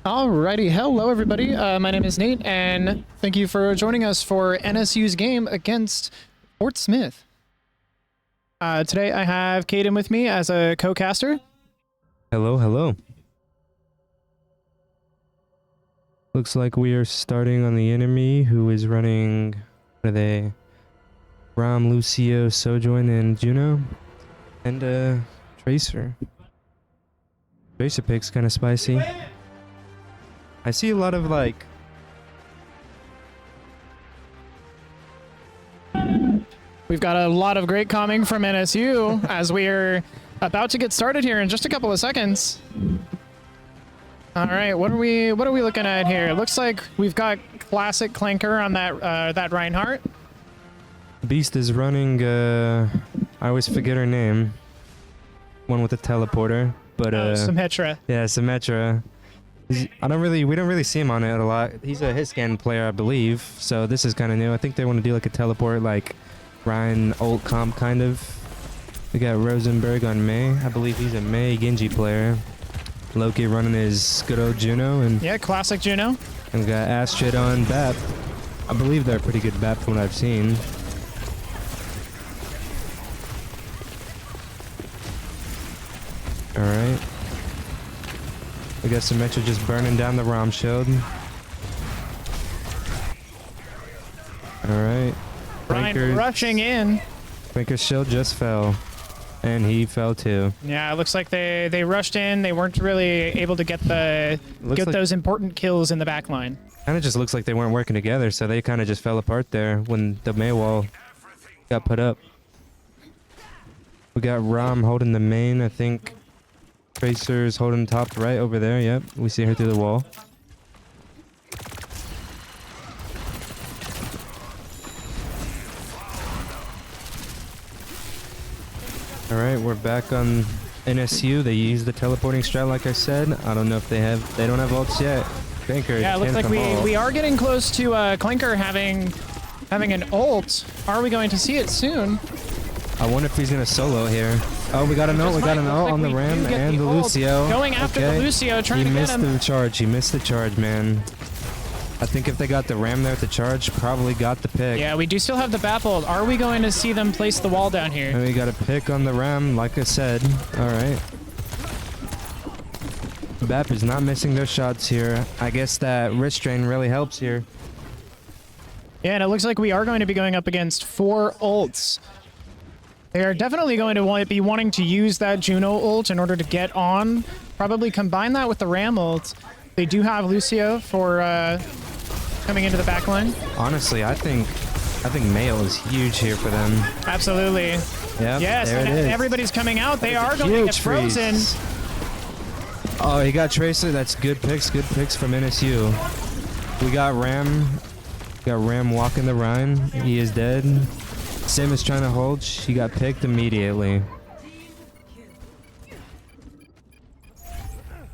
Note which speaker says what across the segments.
Speaker 1: Alrighty, hello everybody. My name is Nate, and thank you for joining us for NSU's game against Fort Smith. Today I have Caden with me as a co-caster.
Speaker 2: Hello, hello. Looks like we are starting on the enemy, who is running, what are they? Rom, Lucio, Sojourn, and Juno. And, Tracer. Tracer pick's kind of spicy. I see a lot of, like...
Speaker 1: We've got a lot of great coming from NSU as we're about to get started here in just a couple of seconds. All right, what are we looking at here? It looks like we've got classic Clanker on that Reinhardt.
Speaker 2: Beast is running, I always forget her name. One with the teleporter, but,
Speaker 1: Symmetra.
Speaker 2: Yeah, Symmetra. We don't really see him on it a lot. He's a hit scan player, I believe, so this is kind of new. I think they want to do like a teleport, like Ryan ult comp kind of. We got Rosenberg on Mei. I believe he's a Mei Genji player. Loki running his good old Juno, and
Speaker 1: Yeah, classic Juno.
Speaker 2: and we got Astrid on BAP. I believe they're a pretty good BAP from what I've seen. All right. We got Symmetra just burning down the ROM shield. Alright.
Speaker 1: Ryan rushing in.
Speaker 2: Clanker's shield just fell. And he fell too.
Speaker 1: Yeah, it looks like they rushed in. They weren't really able to get those important kills in the back line.
Speaker 2: Kinda just looks like they weren't working together, so they kinda just fell apart there when the Mei wall got put up. We got Rom holding the main, I think. Tracer's holding top right over there. Yep, we see her through the wall. Alright, we're back on NSU. They use the teleporting strat like I said. I don't know if they don't have ults yet. Clanker.
Speaker 1: Yeah, it looks like we are getting close to Clanker having an ult. Are we going to see it soon?
Speaker 2: I wonder if he's gonna solo here. Oh, we got an ult. We got an ult on the Ram and the Lucio.
Speaker 1: Going after the Lucio, trying to get him.
Speaker 2: He missed the charge. He missed the charge, man. I think if they got the Ram there at the charge, probably got the pick.
Speaker 1: Yeah, we do still have the BAP ult. Are we going to see them place the wall down here?
Speaker 2: And we got a pick on the Ram, like I said. All right. BAP is not missing their shots here. I guess that wrist strain really helps here.
Speaker 1: Yeah, and it looks like we are going to be going up against 4 ults. They are definitely going to be wanting to use that Juno ult in order to get on. Probably combine that with the Ram ult. They do have Lucio for coming into the back line.
Speaker 2: Honestly, I think Mail is huge here for them.
Speaker 1: Absolutely.
Speaker 2: Yep,
Speaker 1: Yes,
Speaker 2: there
Speaker 1: and
Speaker 2: it is.
Speaker 1: everybody's coming out. They are going to get frozen.
Speaker 2: Freeze. Oh, he got Tracer. That's good picks from NSU. We got Ram. Got Ram walking the Rhine. He is dead. Sim is trying to hold. She got picked immediately.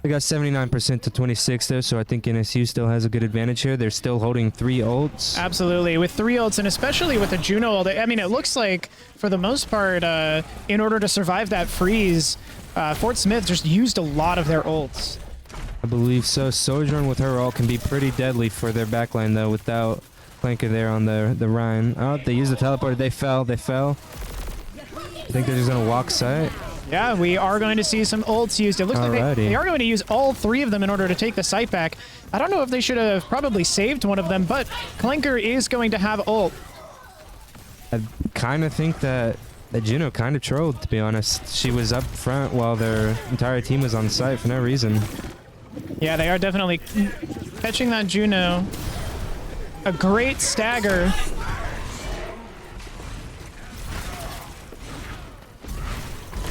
Speaker 2: They got 79% to 26 though, so I think NSU still has a good advantage here. They're still holding 3 ults.
Speaker 1: Absolutely, with 3 ults, and especially with the Juno ult. I mean, it looks like, for the most part, in order to survive that freeze, Fort Smith just used a lot of their ults.
Speaker 2: I believe so. Sojourn with her ult can be pretty deadly for their backline though, without Clanker there on the Rhine. Oh, they used the teleporter. They fell. I think they're just gonna walk site.
Speaker 1: Yeah, we are going to see some ults used. It looks like they are going to use all 3 of them in order to take the site back. I don't know if they should have probably saved one of them, but Clanker is going to have ult.
Speaker 2: I kind of think that Juno kind of trolled, to be honest. She was up front while their entire team was on site for no reason.
Speaker 1: Yeah, they are definitely catching that Juno. A great stagger.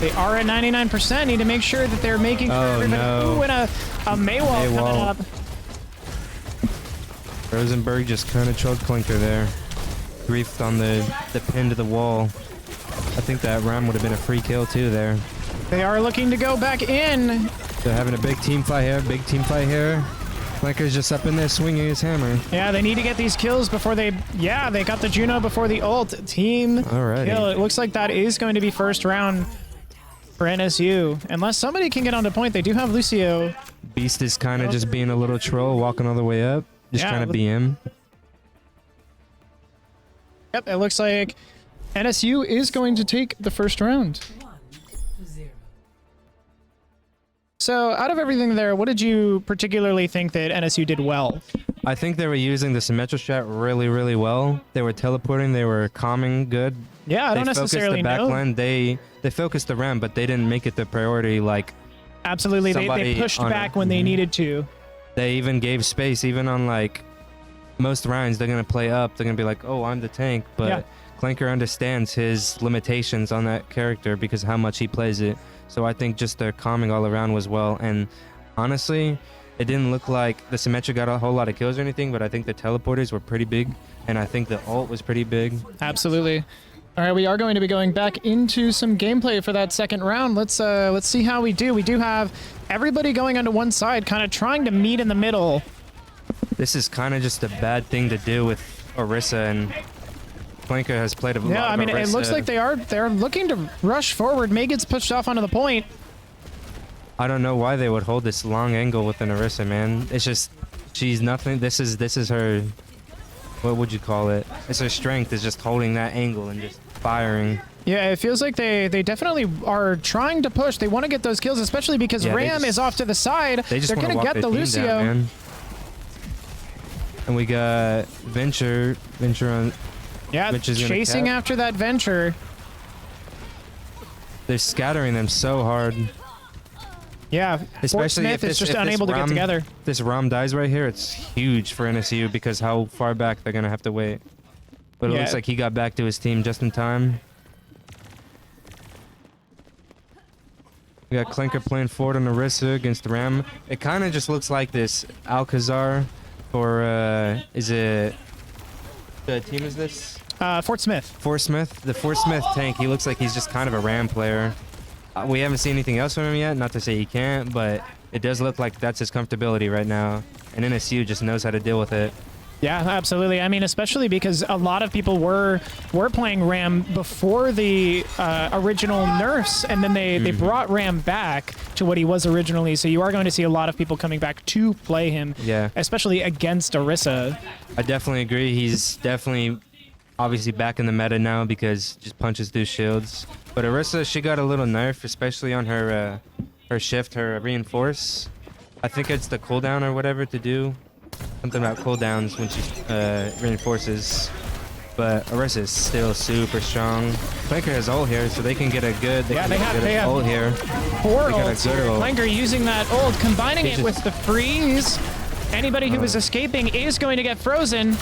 Speaker 1: They are at 99%. Need to make sure that they're making sure everybody...
Speaker 2: No.
Speaker 1: Ooh, and a Mei wall coming up.
Speaker 2: Rosenberg just kind of trolled Clanker there. Griefed on the pin to the wall. I think that Ram would have been a free kill too there.
Speaker 1: They are looking to go back in.
Speaker 2: They're having a big team fight here. Clanker's just up in there swinging his hammer.
Speaker 1: Yeah, they need to get these kills before they... Yeah, they got the Juno before the ult. Team
Speaker 2: Alrighty.
Speaker 1: kill. It looks like that is going to be first round. for NSU. Unless somebody can get onto point, they do have Lucio.
Speaker 2: Beast is kind of just being a little troll, walking all the way up, just trying to BM.
Speaker 1: Yep, it looks like NSU is going to take the first round. So out of everything there, what did you particularly think that NSU did well?
Speaker 2: I think they were using the symmetric strat really, really well. They were teleporting, they were calming good.
Speaker 1: Yeah, I don't necessarily know.
Speaker 2: They focused the RAM, but they didn't make it the priority like
Speaker 1: absolutely. They pushed back when they needed to.
Speaker 2: They even gave space, even on like most rounds, they're going to play up. They're going to be like, oh, I'm the tank. But
Speaker 1: yeah.
Speaker 2: Clanker understands his limitations on that character because how much he plays it. So I think just their calming all around was well. And honestly, it didn't look like the Symmetra got a whole lot of kills or anything, but I think the teleporters were pretty big. And I think the ult was pretty big.
Speaker 1: Absolutely. All right, we are going to be going back into some gameplay for that second round. Let's see how we do. We do have everybody going onto one side, kind of trying to meet in the middle.
Speaker 2: This is kind of just a bad thing to do with Orisa, and Clanker has played a lot of
Speaker 1: Yeah, I mean,
Speaker 2: Orisa.
Speaker 1: it looks like they're looking to rush forward. May gets pushed off onto the point.
Speaker 2: I don't know why they would hold this long angle with an Orisa, man. It's just, she's nothing. This is her, what would you call it? It's her strength, is just holding that angle and just firing. Yeah,
Speaker 1: it feels like they definitely are trying to push. They want to get those kills, especially because Ram is off to the side. They're going to get the Lucio.
Speaker 2: Down, man. And we got Venture on.
Speaker 1: Yeah, chasing after that Venture.
Speaker 2: They're scattering them so hard.
Speaker 1: Yeah, Fort Smith is just unable to get together.
Speaker 2: This ROM dies right here, it's huge for NSU because how far back they're going to have to wait. But it looks like he got back to his team just in time. We got Clanker playing forward on Orisa against Ram. It kind of just looks like this Alcazar for, is it, the team is this?
Speaker 1: Fort Smith.
Speaker 2: Fort Smith. The Fort Smith tank, he looks like he's just kind of a Ram player. We haven't seen anything else from him yet, not to say he can't, but it does look like that's his comfortability right now. And NSU just knows how to deal with it.
Speaker 1: Yeah, absolutely. I mean, especially because a lot of people were playing Ram before the original nerfs, and then they brought Ram back to what he was originally. So you are going to see a lot of people coming back to play him, especially against Orisa.
Speaker 2: I definitely agree. He's definitely obviously back in the meta now because just punches through shields. But Orisa, she got a little nerf, especially on her her shift, her reinforce. I think it's the cooldown or whatever to do. Something about cooldowns when she reinforces. But Orisa is still super strong. Clanker has ult here, so they can get a good. They have ult here.
Speaker 1: 4 ults here. Clanker using that ult, combining it with the freeze. Anybody who is escaping is going to get frozen.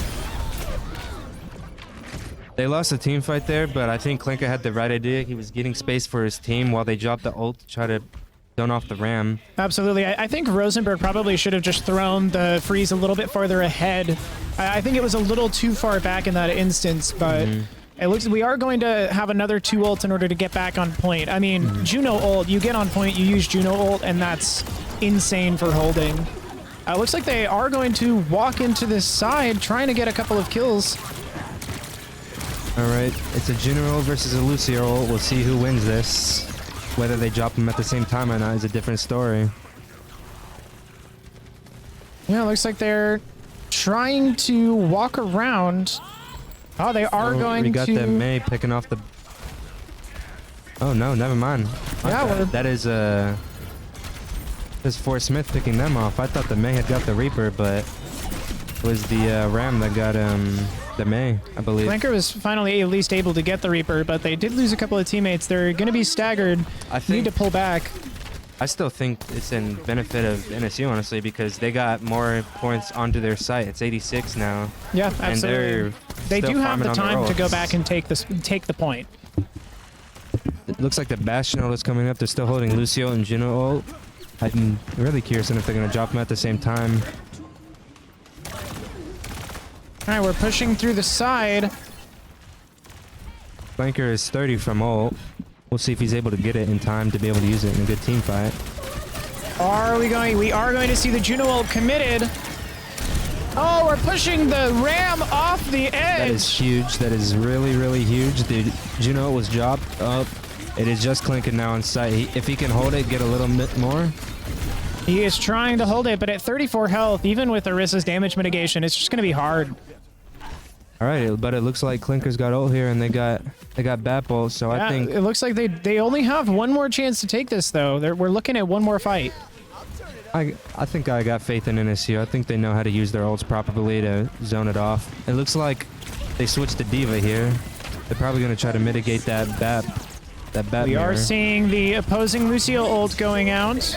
Speaker 2: They lost a team fight there, but I think Clanker had the right idea. He was getting space for his team while they dropped the ult to try to zone off the Ram.
Speaker 1: Absolutely. I think Rosenberg probably should have just thrown the freeze a little bit farther ahead. I think it was a little too far back in that instance, but it looks we are going to have another 2 ults in order to get back on point. I mean, Juno ult, you get on point, you use Juno ult, and that's insane for holding. Looks like they are going to walk into this side, trying to get a couple of kills.
Speaker 2: All right, it's a Juno ult versus a Lucio ult. We'll see who wins this. Whether they drop them at the same time or not is a different story.
Speaker 1: Yeah, it looks like they're trying to walk around. Oh, they are going to...
Speaker 2: We got the May picking off the... Oh, no, never mind.
Speaker 1: Yeah,
Speaker 2: that is Fort Smith picking them off. I thought the May had got the Reaper, but it was the Ram that got the May, I believe.
Speaker 1: Clanker was finally at least able to get the Reaper, but they did lose a couple of teammates. They're going to be staggered. I think, need to pull back.
Speaker 2: I still think it's in benefit of NSU, honestly, because they got more points onto their site. It's 86 now.
Speaker 1: Yeah, absolutely.
Speaker 2: And
Speaker 1: they do have the time to go back and take the point.
Speaker 2: It looks like the Bastion ult is coming up. They're still holding Lucio and Juno ult. I'm really curious if they're going to drop them at the same time.
Speaker 1: All right, we're pushing through the side.
Speaker 2: Clanker is 30 from ult. We'll see if he's able to get it in time to be able to use it in a good team fight.
Speaker 1: We are going to see the Juno ult committed. Oh, we're pushing the Ram off the edge.
Speaker 2: That is huge. That is really, really huge. The Juno was dropped up. It is just Clinker now on site. If he can hold it, get a little bit more.
Speaker 1: He is trying to hold it, but at 34 health, even with Orisa's damage mitigation, it's just going to be hard.
Speaker 2: All right, but it looks like Clinker's got ult here, and they got Bap ult, so
Speaker 1: Yeah,
Speaker 2: I think
Speaker 1: it looks like they only have one more chance to take this, though. We're looking at one more fight.
Speaker 2: I think I got faith in NSU. I think they know how to use their ults properly to zone it off. It looks like they switched to Diva here. They're probably going to try to mitigate that Bap.
Speaker 1: We are seeing the opposing Lucio ult going out.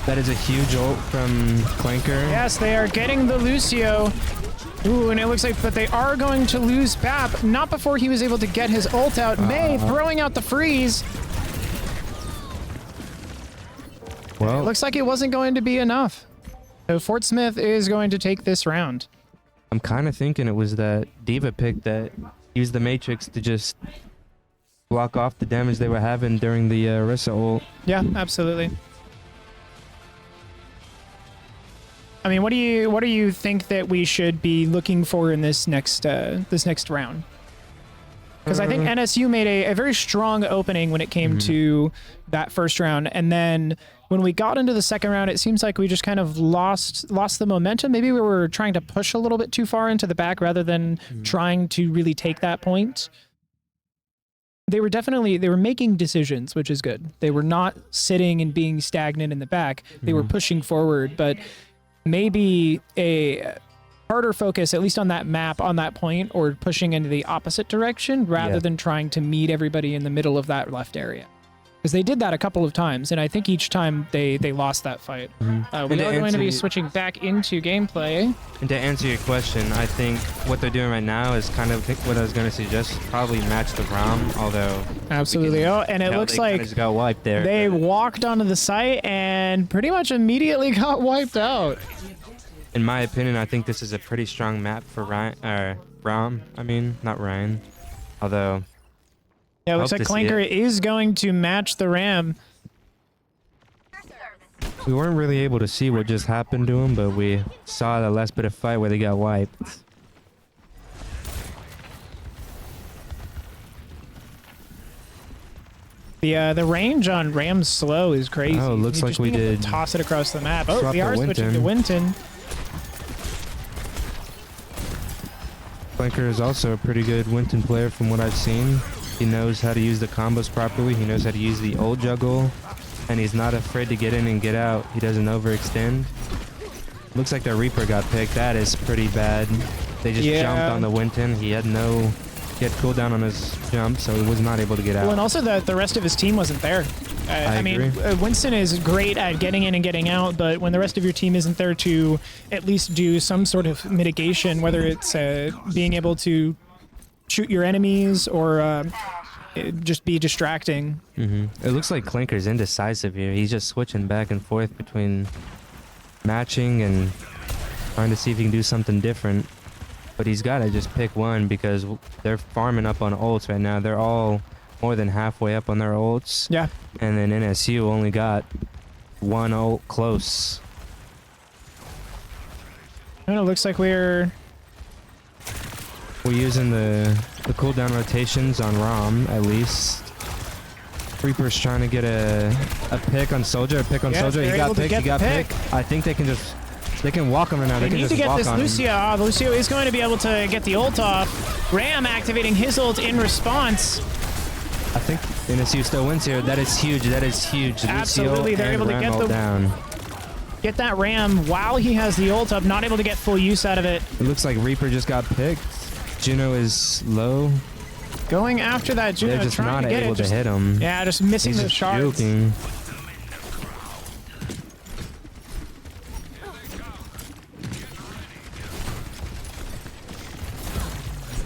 Speaker 2: That is a huge ult from Clinker.
Speaker 1: Yes, they are getting the Lucio. Ooh, and it looks like, but they are going to lose Bap, not before he was able to get his ult out. May throwing out the freeze.
Speaker 2: Well,
Speaker 1: It looks like it wasn't going to be enough. So Fort Smith is going to take this round.
Speaker 2: I'm kind of thinking it was that Diva pick that used the Matrix to just block off the damage they were having during the Orisa ult.
Speaker 1: Yeah, absolutely. I mean, what do you think that we should be looking for in this next round? Because I think NSU made a very strong opening when it came to that first round, and then when we got into the second round, it seems like we just kind of lost the momentum. Maybe we were trying to push a little bit too far into the back rather than trying to really take that point. They were making decisions, which is good. They were not sitting and being stagnant in the back. They were pushing forward, but maybe a harder focus, at least on that map, on that point, or pushing into the opposite direction rather than trying to meet everybody in the middle of that left area. Because they did that a couple of times, and I think each time they lost that fight. We are going to be switching back into gameplay.
Speaker 2: And to answer your question, I think what they're doing right now is kind of what I was going to suggest, probably match the ROM, although...
Speaker 1: Absolutely. Oh, and it looks like
Speaker 2: just got wiped there.
Speaker 1: They walked onto the site and pretty much immediately got wiped out.
Speaker 2: In my opinion, I think this is a pretty strong map for ROM. I mean, not Ryan. Although...
Speaker 1: Yeah, it looks like Clinker is going to match the Ram.
Speaker 2: We weren't really able to see what just happened to him, but we saw the last bit of fight where they got wiped.
Speaker 1: The range on Ram's slow is crazy.
Speaker 2: Oh, it looks like we did
Speaker 1: toss it across the map. Oh,
Speaker 2: swap
Speaker 1: we are
Speaker 2: to
Speaker 1: switching to Winton.
Speaker 2: Clinker is also a pretty good Winton player from what I've seen. He knows how to use the combos properly. He knows how to use the ult juggle. And he's not afraid to get in and get out. He doesn't overextend. Looks like the Reaper got picked. That is pretty bad. They just jumped on the Winton. He had cooldown on his jump, so he was not able to get out.
Speaker 1: Well, and also the rest of his team wasn't there. I mean, Winston is great at getting in and getting out, but when the rest of your team isn't there to at least do some sort of mitigation, whether it's being able to shoot your enemies or just be distracting.
Speaker 2: It looks like Clinker's indecisive here. He's just switching back and forth between matching and trying to see if he can do something different. But he's got to just pick one because they're farming up on ults right now. They're all more than halfway up on their ults.
Speaker 1: Yeah.
Speaker 2: And then NSU only got one ult close.
Speaker 1: And it looks like we're
Speaker 2: using the cooldown rotations on ROM, at least. Reaper's trying to get a pick on Soldier. Soldier. He got picked. He got picked. I think they can walk him right now.
Speaker 1: They need to get this Lucio. Lucio is going to be able to get the ult off. Ram activating his ult in response.
Speaker 2: I think NSU still wins here. That is huge. That is huge.
Speaker 1: Absolutely. They're able to get that Ram while he has the ult up. Not able to get full use out of it.
Speaker 2: It looks like Reaper just got picked. Juno is low.
Speaker 1: Going after that Juno.
Speaker 2: They're just not able to hit him.
Speaker 1: Yeah, just missing the shards.
Speaker 2: Joking.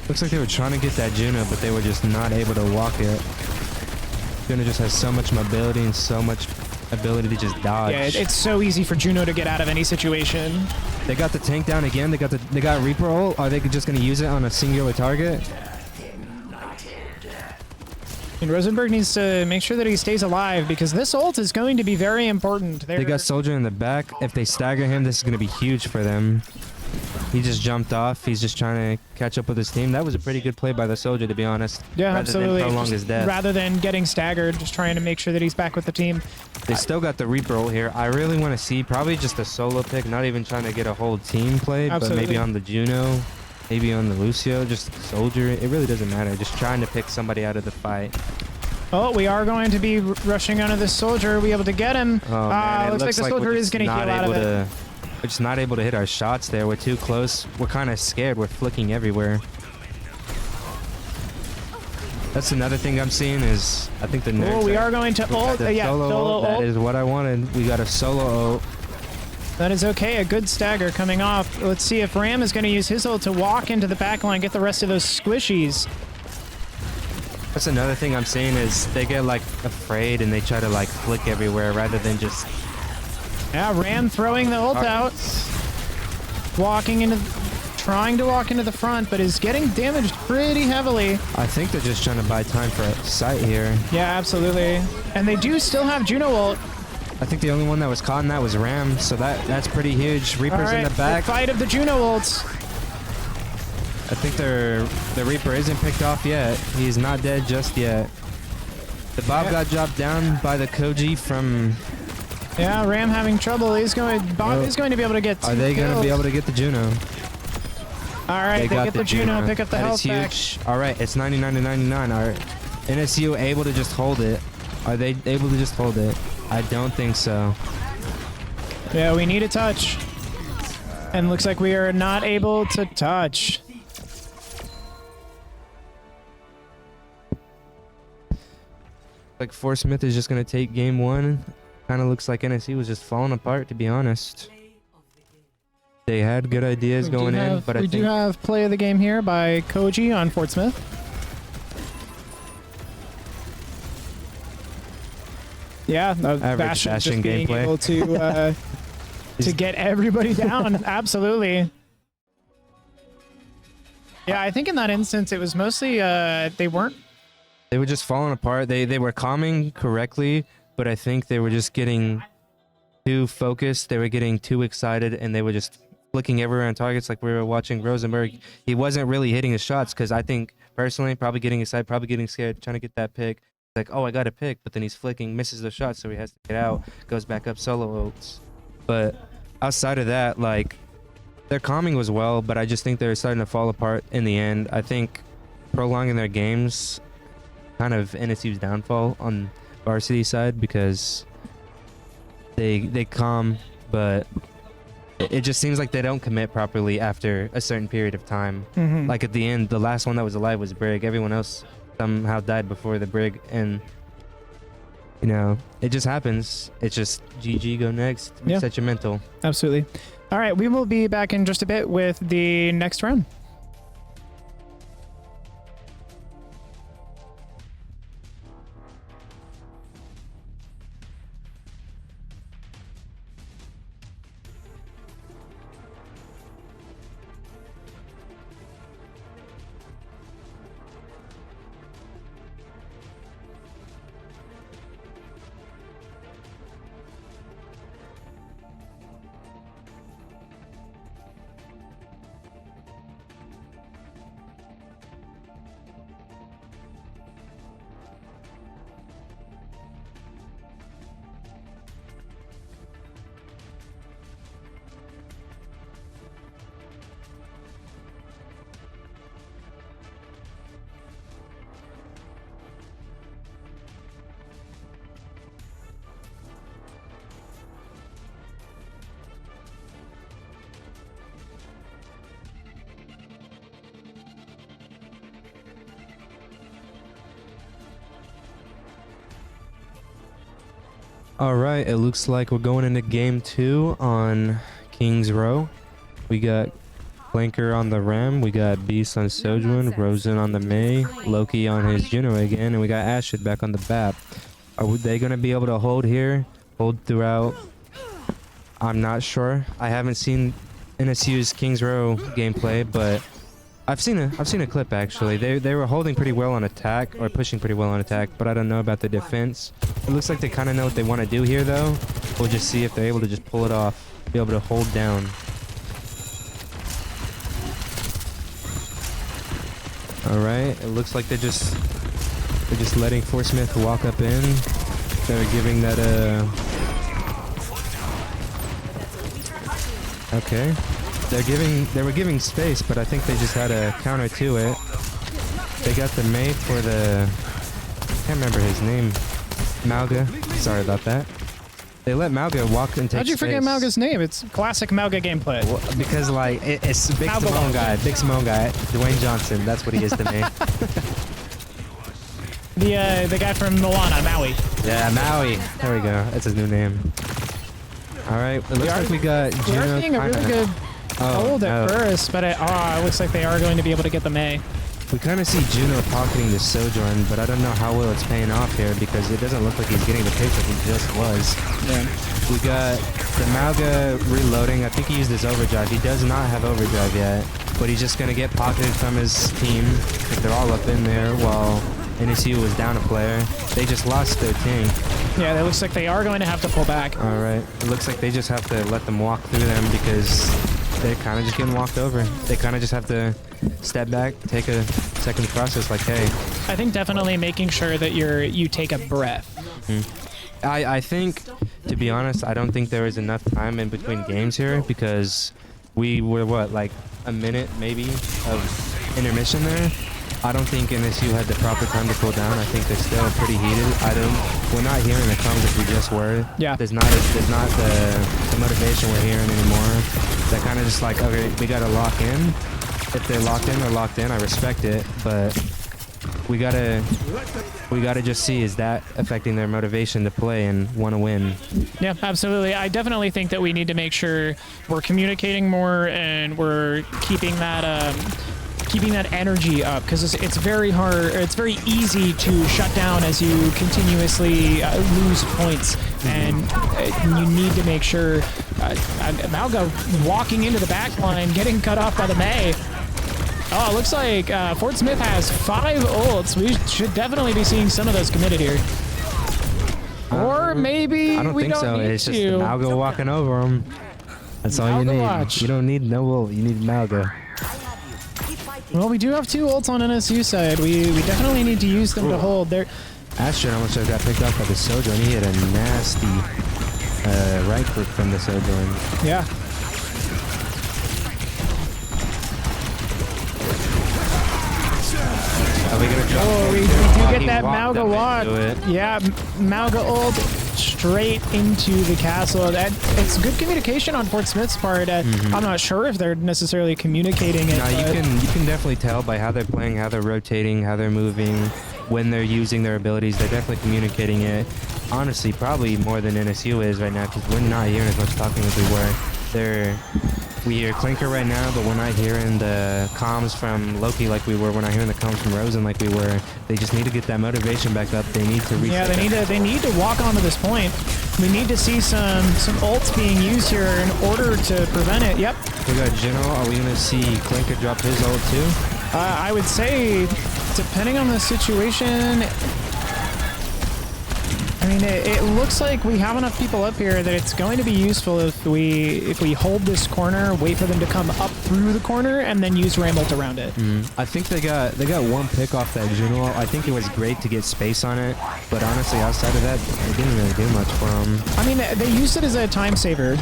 Speaker 2: Looks like they were trying to get that Juno, but they were just not able to walk it. Juno just has so much mobility and so much ability to just dodge.
Speaker 1: Yeah, it's so easy for Juno to get out of any situation.
Speaker 2: They got the tank down again. They got Reaper ult. Are they just going to use it on a singular target?
Speaker 1: And Rosenberg needs to make sure that he stays alive because this ult is going to be very important.
Speaker 2: They got Soldier in the back. If they stagger him, this is going to be huge for them. He just jumped off. He's just trying to catch up with his team. That was a pretty good play by the soldier, to be honest.
Speaker 1: Yeah,
Speaker 2: rather
Speaker 1: absolutely.
Speaker 2: Than prolong his death.
Speaker 1: Rather than getting staggered, just trying to make sure that he's back with the team.
Speaker 2: They still got the Reaper ult here. I really want to see probably just a solo pick, not even trying to get a whole team play, but maybe on the Juno, maybe on the Lucio, just soldier. It really doesn't matter. Just trying to pick somebody out of the fight.
Speaker 1: Oh, we are going to be rushing onto this soldier. We'll be able to get him.
Speaker 2: Oh, man.
Speaker 1: Looks like the soldier is going to heal out of it.
Speaker 2: We're just not able to hit our shots there. We're too close. We're kind of scared. We're flicking everywhere. That's another thing I'm seeing is I think the nerds.
Speaker 1: Oh, we are going to ult. Yeah, solo ult.
Speaker 2: That is what I wanted. We got a solo ult.
Speaker 1: That is okay. A good stagger coming off. Let's see if Ram is going to use his ult to walk into the back line, get the rest of those squishies.
Speaker 2: That's another thing I'm seeing is they get like afraid and they try to like flick everywhere rather than just.
Speaker 1: Yeah, Ram throwing the ult out. Trying to walk into the front, but is getting damaged pretty heavily.
Speaker 2: I think they're just trying to buy time for a sight here.
Speaker 1: Yeah, absolutely. And they do still have Juno ult.
Speaker 2: I think the only one that was caught in that was Ram, so that's pretty huge. Reaper's in the back.
Speaker 1: The fight of the Juno ults.
Speaker 2: I think the Reaper isn't picked off yet. He's not dead just yet. The Bob got dropped down by the Koji from.
Speaker 1: Yeah, Ram having trouble. Bob is going to be able to get.
Speaker 2: Are they going to be able to get the Juno?
Speaker 1: All right, they get the Juno, pick up the health back.
Speaker 2: All right, it's 99 to 99. Are NSU able to just hold it? Are they able to just hold it? I don't think so.
Speaker 1: Yeah, we need a touch. And looks like we are not able to touch.
Speaker 2: Like Fort Smith is just going to take game one. Kind of looks like NSU was just falling apart, to be honest. They had good ideas going in, but
Speaker 1: we do have play of the game here by Koji on Fort Smith. Yeah, Bastion just being able to get everybody down. Absolutely. Yeah, I think in that instance it was mostly they were
Speaker 2: just falling apart. They were calming correctly, but I think they were just getting too focused. They were getting too excited, and they were just flicking everywhere on targets like we were watching Rosenberg. He wasn't really hitting his shots because I think personally probably getting excited, probably getting scared, trying to get that pick. Like, oh, I got a pick, but then he's flicking, misses the shot, so he has to get out, goes back up solo ults. But outside of that, like, their calming was well, but I just think they're starting to fall apart in the end. I think prolonging their games kind of NSU's downfall on varsity side because they calm, but it just seems like they don't commit properly after a certain period of time. Like at the end, the last one that was alive was Brig. Everyone else somehow died before the Brig, and you know, it just happens. It's just GG, go next.
Speaker 1: Yeah.
Speaker 2: Set your mental.
Speaker 1: Absolutely. All right, we will be back in just a bit with the next round.
Speaker 2: All right, it looks like we're going into game 2 on King's Row. We got Flanker on the Ram, we got Beast on Sojourn, Rosen on the Mei, Loki on his Juno again, and we got Ashid back on the BAP. Are they going to be able to hold here? Hold throughout? I'm not sure. I haven't seen NSU's King's Row gameplay, but I've seen a clip actually. They were holding pretty well on attack, or pushing pretty well on attack, but I don't know about the defense. It looks like they kind of know what they want to do here though. We'll just see if they're able to just pull it off, be able to hold down. All right, it looks like they're just letting Fort Smith walk up in. They're giving that okay. They were giving space, but I think they just had a counter to it. They got the mate for the, I can't remember his name. Malga. Sorry about that. They let Malga walk and take
Speaker 1: How'd you forget
Speaker 2: space.
Speaker 1: Malga's name? It's classic Malga gameplay.
Speaker 2: Well, because like it's Big
Speaker 1: Malga
Speaker 2: Simone
Speaker 1: walk.
Speaker 2: guy, Dwayne Johnson. That's what he is to me.
Speaker 1: The guy from Moana, Maui.
Speaker 2: Yeah, Maui. There we go. That's his new name. All right. It looks like we got
Speaker 1: We're
Speaker 2: Juno.
Speaker 1: seeing a really good hold at
Speaker 2: no.
Speaker 1: first, but it looks like they are going to be able to get the May.
Speaker 2: We kind of see Juno pocketing the Sojourn, but I don't know how well it's paying off here because it doesn't look like he's getting the pace like he just was.
Speaker 1: Yeah.
Speaker 2: We got the Malga reloading. I think he used his overdrive. He does not have overdrive yet, but he's just going to get pocketed from his team. I think they're all up in there while NSU was down a player. They just lost their tank.
Speaker 1: Yeah, it looks like they are going to have to pull back.
Speaker 2: All right. It looks like they just have to let them walk through them because they're kind of just getting walked over. They kind of just have to step back, take a second process like, hey.
Speaker 1: I think definitely making sure that you take a breath.
Speaker 2: I think, to be honest, I don't think there was enough time in between games here because we were, what, like a minute maybe of intermission there. I don't think NSU had the proper time to cool down. I think they're still pretty heated. We're not hearing the comms as we just were.
Speaker 1: Yeah.
Speaker 2: There's not the motivation we're hearing anymore. They're kind of just like, okay, we gotta lock in. If they're locked in, they're locked in. I respect it, but we gotta just see, is that affecting their motivation to play and want to win?
Speaker 1: Yeah, absolutely. I definitely think that we need to make sure we're communicating more and we're keeping that energy up because it's very hard. It's very easy to shut down as you continuously lose points, and you need to make sure. Malga walking into the back line, getting cut off by the May. Oh, it looks like Fort Smith has 5 ults. We should definitely be seeing some of those committed here. Or maybe
Speaker 2: I don't
Speaker 1: we
Speaker 2: think
Speaker 1: don't
Speaker 2: so.
Speaker 1: need
Speaker 2: It's just
Speaker 1: to.
Speaker 2: Malga walking over them. That's all you
Speaker 1: Malga
Speaker 2: need.
Speaker 1: watch.
Speaker 2: You don't need no ult. You need Malga.
Speaker 1: Well, we do have 2 ults on NSU side. We definitely need to use them to hold. They're
Speaker 2: Astrid almost got picked off by the Sojourn. He hit a nasty right click from the Sojourn.
Speaker 1: yeah.
Speaker 2: Are we gonna drop?
Speaker 1: Oh, we do get
Speaker 2: He
Speaker 1: that
Speaker 2: walked
Speaker 1: Malga
Speaker 2: up
Speaker 1: watch.
Speaker 2: into it.
Speaker 1: Yeah, Malga ult straight into the castle. It's good communication on Fort Smith's part. I'm not sure if they're necessarily communicating it.
Speaker 2: No, you can definitely tell by how they're playing, how they're rotating, how they're moving, when they're using their abilities. They're definitely communicating it. Honestly, probably more than NSU is right now because we're not hearing as much talking as we were. We hear Clinker right now, but we're not hearing the comms from Loki like we were. We're not hearing the comms from Rosen like we were. They just need to get that motivation back up. They need to reset.
Speaker 1: Yeah, they need to walk onto this point. We need to see some ults being used here in order to prevent it. Yep.
Speaker 2: We got Gino. Are we gonna see Clinker drop his ult too?
Speaker 1: I would say, depending on the situation. I mean, it looks like we have enough people up here that it's going to be useful if we hold this corner, wait for them to come up through the corner, and then use Rambolt around it.
Speaker 2: I think they got one pick off that Juno. I think it was great to get space on it, but honestly, outside of that, it didn't really do much for them.
Speaker 1: I mean, they used it as a time saver.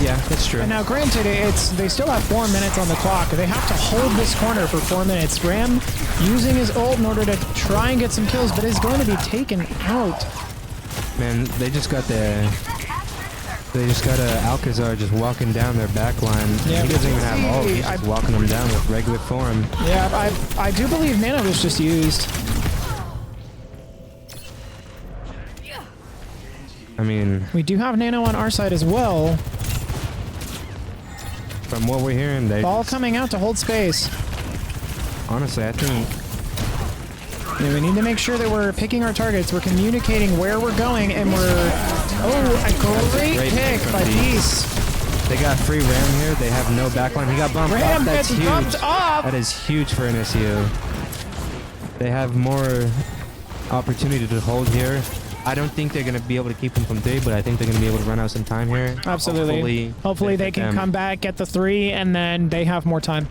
Speaker 2: Yeah, that's true.
Speaker 1: And now, granted, they still have 4 minutes on the clock. They have to hold this corner for 4 minutes. Ram using his ult in order to try and get some kills, but is going to be taken out.
Speaker 2: Man, they just got Alcazar just walking down their back line.
Speaker 1: Yeah,
Speaker 2: He doesn't even have ult. He's just walking them down with regular form.
Speaker 1: Yeah, I do believe Nano was just used.
Speaker 2: I mean,
Speaker 1: We do have Nano on our side as well.
Speaker 2: from what we're hearing, they
Speaker 1: Ball coming out to hold space.
Speaker 2: honestly, I think
Speaker 1: Yeah, we need to make sure that we're picking our targets. We're communicating where we're going, and we're... Oh, a great pick
Speaker 2: from
Speaker 1: by
Speaker 2: Beast.
Speaker 1: Peace.
Speaker 2: they got free Ram here. They have no backline. He got bumped
Speaker 1: Ram
Speaker 2: off. That's
Speaker 1: gets
Speaker 2: huge.
Speaker 1: bumped off.
Speaker 2: That is huge for NSU. They have more opportunity to hold here. I don't think they're going to be able to keep him from 3, but I think they're going to be able to run out some time here.
Speaker 1: Absolutely. Hopefully they can come back, get the 3, and then they have more time.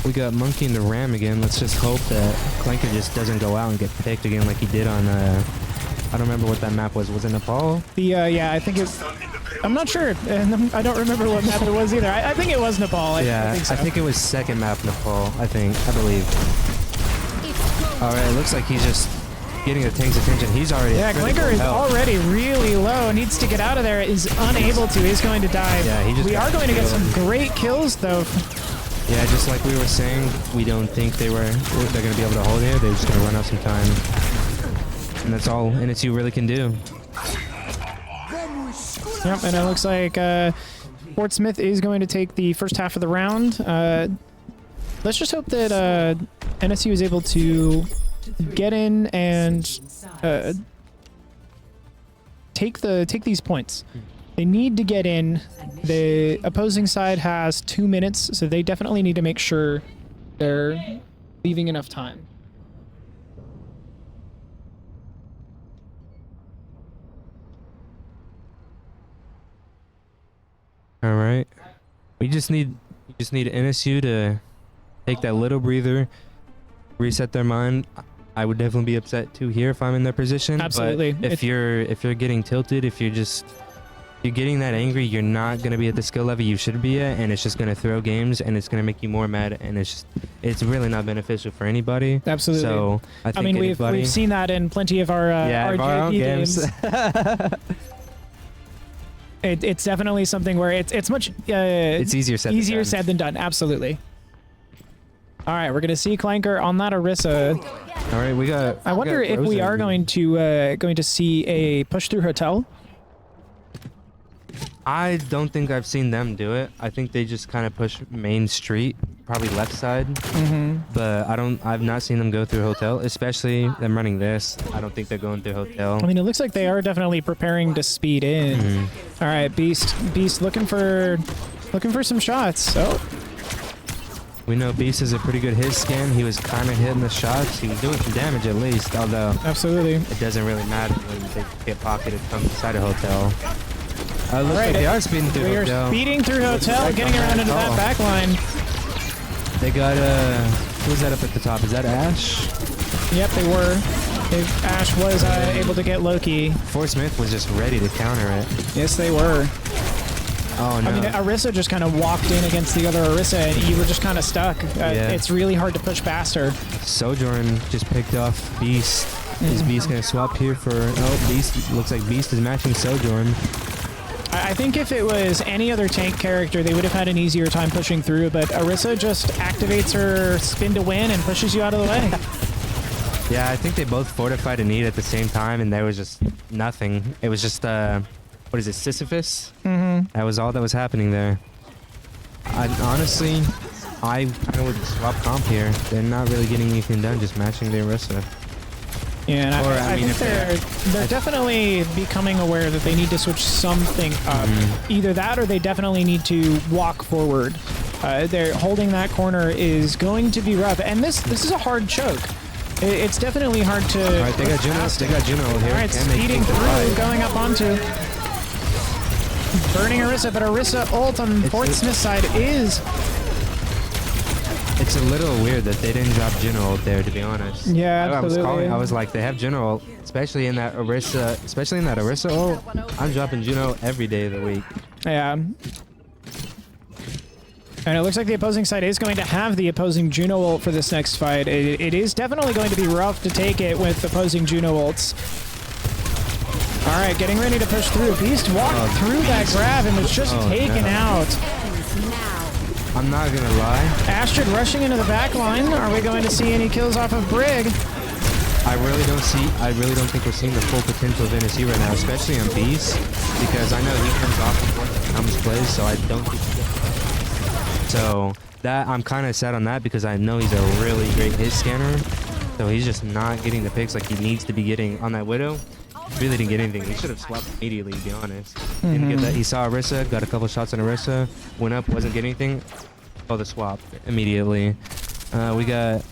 Speaker 2: We got Monkey and the Ram again. Let's just hope that Clanker just doesn't go out and get picked again like he did on, I don't remember what that map was. Was it Nepal?
Speaker 1: Yeah, I think I'm not sure. And I don't remember what map it was either. I think it was Nepal. I think so.
Speaker 2: I think it was second map Nepal, I believe. Alright, it looks like he's just getting the tank's attention. He's already...
Speaker 1: Yeah, Clanker is already really low. Needs to get out of there. Is unable to. He's going to die.
Speaker 2: Yeah,
Speaker 1: we are going to get some great kills, though.
Speaker 2: Yeah, just like we were saying, we don't think they're going to be able to hold here. They're just going to run out some time. And that's all NSU really can do.
Speaker 1: Yep, and it looks like Fort Smith is going to take the first half of the round. Let's just hope that NSU is able to get in and take these points. They need to get in. The opposing side has 2 minutes, so they definitely need to make sure they're leaving enough time.
Speaker 2: All right. We just need NSU to take that little breather, reset their mind. I would definitely be upset too here if I'm in their position.
Speaker 1: Absolutely.
Speaker 2: But if you're getting tilted, if you're getting that angry, you're not going to be at the skill level you should be at, and it's just going to throw games, and it's going to make you more mad, and it's really not beneficial for anybody.
Speaker 1: Absolutely.
Speaker 2: So I mean,
Speaker 1: we've seen that in plenty of our
Speaker 2: our own games.
Speaker 1: It's definitely something where it's much
Speaker 2: it's easier said
Speaker 1: than done. Absolutely. All right, we're gonna see Clanker on that Orisa.
Speaker 2: All right, we got.
Speaker 1: I wonder if we are going to see a push through hotel.
Speaker 2: I don't think I've seen them do it. I think they just kind of push main street, probably left side. But I've not seen them go through hotel, especially them running this. I don't think they're going through hotel.
Speaker 1: I mean, it looks like they are definitely preparing to speed in. All right, Beast looking for some shots. Oh.
Speaker 2: We know Beast is a pretty good hit scan. He was kind of hitting the shots. He was doing some damage at least, although
Speaker 1: absolutely
Speaker 2: it doesn't really matter when they get pocketed from inside a hotel. Looks
Speaker 1: right,
Speaker 2: like they are speeding through hotel.
Speaker 1: We are speeding through hotel, getting around into that back line.
Speaker 2: They got who's that up at the top? Is that Ash?
Speaker 1: Yep, they were. Ash was able to get Loki.
Speaker 2: Fort Smith was just ready to counter it.
Speaker 1: Yes, they were.
Speaker 2: Oh, no.
Speaker 1: I mean, Orisa just kind of walked in against the other Orisa, and you were just kind of stuck. It's really hard to push past her.
Speaker 2: Sojourn just picked off Beast. Is Beast going to swap here for... Oh, Beast. Looks like Beast is matching Sojourn.
Speaker 1: I think if it was any other tank character, they would have had an easier time pushing through, but Orisa just activates her spin to win and pushes you out of the way.
Speaker 2: Yeah, I think they both fortified a need at the same time, and there was just nothing. It was just... what is it, Sisyphus? That was all that was happening there. Honestly, I kind of would swap comp here. They're not really getting anything done, just matching the Orisa.
Speaker 1: Yeah, and I think they're definitely becoming aware that they need to switch something up. Either that or they definitely need to walk forward. They're holding that corner is going to be rough, and this is a hard choke. It's definitely hard to...
Speaker 2: All right, they got Juno. They got Juno here.
Speaker 1: All right, speeding through, going up onto... Burning Orisa, but Orisa ult on Fort Smith's side is...
Speaker 2: It's a little weird that they didn't drop Juno ult there, to be honest.
Speaker 1: Yeah, absolutely.
Speaker 2: I was like, they have Juno ult, especially in that Orisa ult. I'm dropping Juno every day of the week.
Speaker 1: Yeah. And it looks like the opposing side is going to have the opposing Juno ult for this next fight. It is definitely going to be rough to take it with opposing Juno ults. All right, getting ready to push through. Beast walked through that grab and was just taken out.
Speaker 2: I'm not going to lie.
Speaker 1: Astrid rushing into the back line. Are we going to see any kills off of Brig?
Speaker 2: I really don't think we're seeing the full potential of NSU right now, especially on Beast, because I know he comes off before he comes plays, so I don't think so that I'm kind of sad on that because I know he's a really great hit scanner, so he's just not getting the picks like he needs to be getting on that Widow. Really didn't get anything. He should have swapped immediately, to be honest. Didn't get that. He saw Orisa, got a couple shots on Orisa, went up, wasn't getting anything. Oh, the swap immediately. We got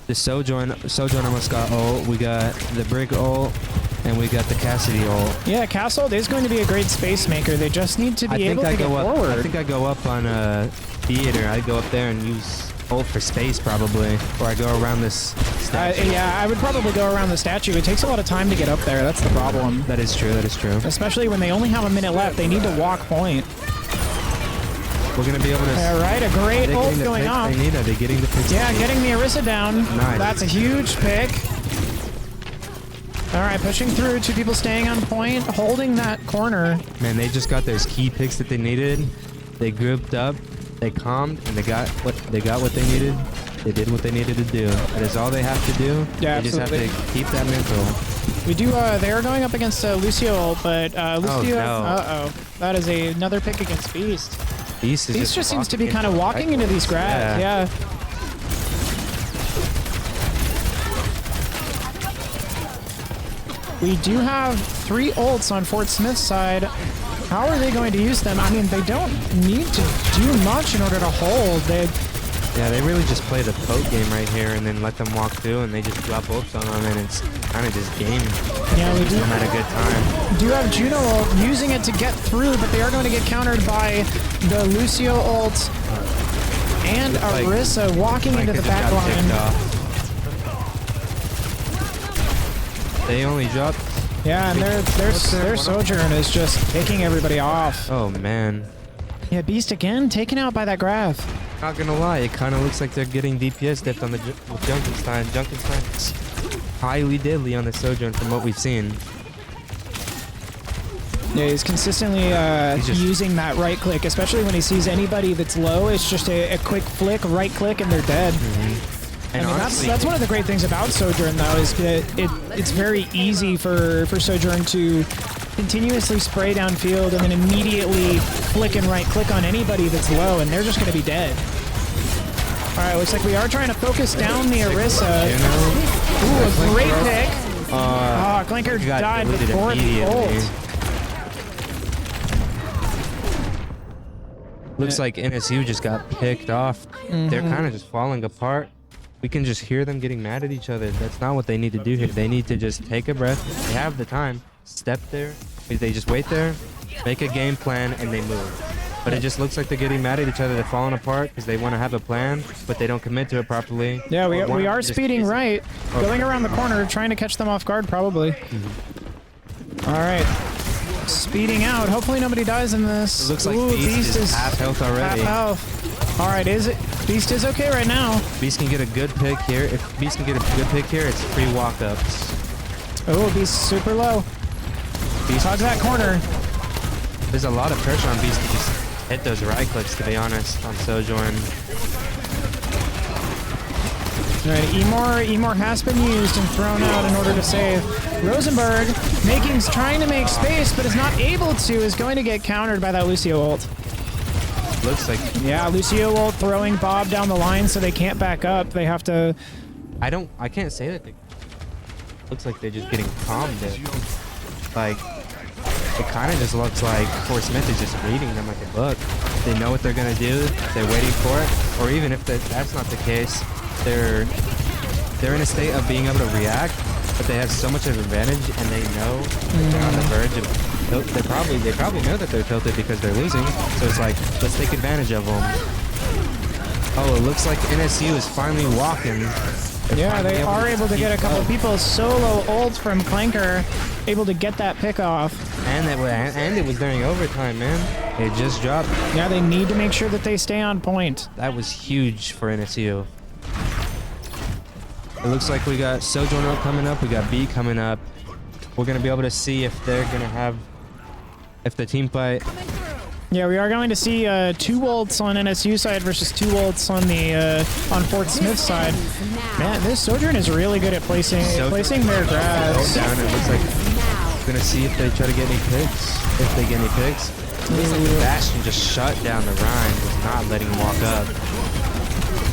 Speaker 2: the Sojourn. Sojourn almost got ult. We got the Brig ult, and we got the Cassidy ult.
Speaker 1: Yeah, Castle is going to be a great space maker. They just need to be able to get forward.
Speaker 2: I think I go up on Theater. I go up there and use ult for space probably, or I go around this statue.
Speaker 1: Yeah, I would probably go around the statue. It takes a lot of time to get up there. That's the problem.
Speaker 2: That is true. That is true.
Speaker 1: Especially when they only have a minute left. They need to walk point.
Speaker 2: We're gonna be able to.
Speaker 1: All right, a great ult going off.
Speaker 2: They need it. They're getting the picks.
Speaker 1: Yeah, getting the Orisa down.
Speaker 2: Nice.
Speaker 1: That's a huge pick. All right, pushing through. 2 people staying on point, holding that corner.
Speaker 2: Man, they just got those key picks that they needed. They grouped up, they calmed, and they got what they needed. They did what they needed to do. That is all they have to do.
Speaker 1: Yeah,
Speaker 2: they
Speaker 1: absolutely.
Speaker 2: just have to keep that mental.
Speaker 1: We do. They are going up against Lucio ult, but Lucio.
Speaker 2: Oh, no.
Speaker 1: That is another pick against Beast.
Speaker 2: Beast
Speaker 1: just seems to be kind of walking into these grabs. Yeah. We do have 3 ults on Fort Smith's side. How are they going to use them? I mean, they don't need to do much in order to hold.
Speaker 2: Yeah, they really just play the poke game right here and then let them walk through, and they just drop ults on them, and it's kind of just game.
Speaker 1: Yeah, we do.
Speaker 2: Them at a good time.
Speaker 1: Do have Juno ult, using it to get through, but they are going to get countered by the Lucio ult and Orisa walking into the back line.
Speaker 2: They only dropped.
Speaker 1: Yeah, and their Sojourn is just taking everybody off.
Speaker 2: Oh man.
Speaker 1: Yeah, Beast again taken out by that graph.
Speaker 2: Not gonna lie, it kind of looks like they're getting DPS dipped on the with Junkenstein. Junkenstein's highly deadly on the Sojourn from what we've seen.
Speaker 1: Yeah, he's consistently using that right click, especially when he sees anybody that's low. It's just a quick flick, right click, and they're dead.
Speaker 2: And
Speaker 1: I mean,
Speaker 2: honestly,
Speaker 1: that's one of the great things about Sojourn, though, is that it's very easy for Sojourn to continuously spray downfield and then immediately flick and right click on anybody that's low, and they're just going to be dead. All right, looks like we are trying to focus down the Orisa. Ooh, a great pick. Clinker died before the ult.
Speaker 2: Looks like NSU just got picked off. They're kind of just falling apart. We can just hear them getting mad at each other. That's not what they need to do here. They need to just take a breath. They have the time. Step there. They just wait there, make a game plan, and they move. But it just looks like they're getting mad at each other. They're falling apart because they want to have a plan, but they don't commit to it properly.
Speaker 1: Yeah, we are speeding right. Going around the corner, trying to catch them off guard, probably. All right. Speeding out. Hopefully nobody dies in this.
Speaker 2: It looks like Beast is half health already.
Speaker 1: Half health. All right, Beast is okay right now.
Speaker 2: Beast can get a good pick here. If Beast can get a good pick here, it's free walk-ups.
Speaker 1: Oh, Beast super low. Beast hogs that corner.
Speaker 2: There's a lot of pressure on Beast to just hit those right clicks, to be honest, on Sojourn.
Speaker 1: All right, Emor has been used and thrown out in order to save. Rosenberg trying to make space, but is not able to, is going to get countered by that Lucio ult.
Speaker 2: Looks like...
Speaker 1: Yeah, Lucio ult throwing Bob down the line so they can't back up. They have to...
Speaker 2: I can't say that they... Looks like they're just getting calmed. Like, it kind of just looks like Fort Smith is just reading them like a book. They know what they're going to do. They're waiting for it. Or even if that's not the case, they're in a state of being able to react, but they have so much of an advantage, and they know that they're on the verge of... They probably know that they're tilted because they're losing. So it's like, let's take advantage of them. Oh, it looks like NSU is finally walking.
Speaker 1: Yeah, they are able to get a couple people. Solo ult from Clanker, able to get that pick off.
Speaker 2: And it was during overtime, man. It just dropped.
Speaker 1: Yeah, they need to make sure that they stay on point.
Speaker 2: That was huge for NSU. It looks like we got Sojourner coming up. We got B coming up. We're going to be able to see if they're going to have... If the team fight...
Speaker 1: Yeah, we are going to see 2 ults on NSU side versus 2 ults on the on Fort Smith side. Man, this Sojourn is really good at placing their grabs.
Speaker 2: Down. It looks like we're going to see if they try to get any picks. If they get any picks. It looks like Bastion just shut down the Rhine. Was not letting him walk up.